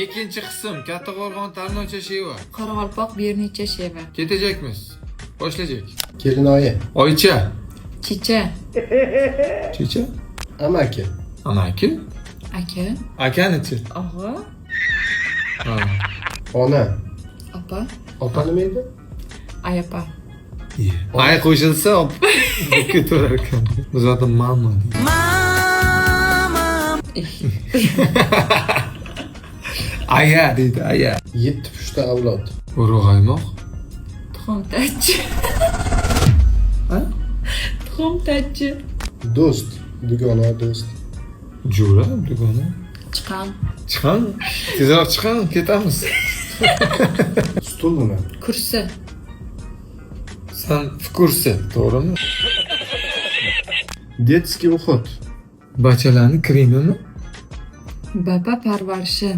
Ikkinchi qism Kattaqo'rg'on Tarnocha Sheva. Qoraqalpoq Bernicha Sheva. Ketajakmiz. Boshlajak. Kelinoyi. Oycha. Chicha. Chicha. Amaki. Amaki. Aka. Akanichi. Og'a. Ha. Ona. Opa. Opa nima edi? Ayapa. Ay qo'shilsa ketaverar ekan. Biz zaten mama. Aya deydi, aya. 7 pushta avlod. Urug'aymoq. Tuxum tachchi. Ha? Tuxum tachchi. Do'st. Dugona do'st. Jo'ra, dugona. Chiqam. Chiqan. Tezroq chiqan, ketamiz. Stul nima? Kursi. Sen kursi, to'g'rimi? Детский уход. Bachalarning kremimi? Baba parvarishi.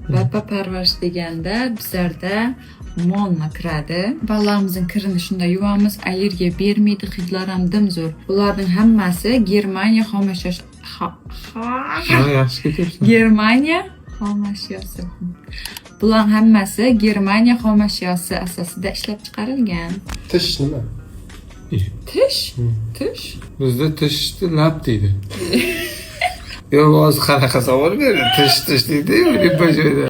Baba parvarish deganda bizlarda molni kiradi. Balalamizning kirini shunda yuvamiz, allergiya bermaydi, hidlar ham dimzo'r. Bularning hammasi Germaniya xomashyo Ha, yaxshi ketyapsan. Germaniya xomashyosi. Bularning hammasi Germaniya xomashyosi asosida ishlab chiqarilgan. Tish nima? Tish? Tish? Bizda tishni lab deydi. Yo'q, hozir qanaqa savol berdi? Tish deydi-yu, deb joyda.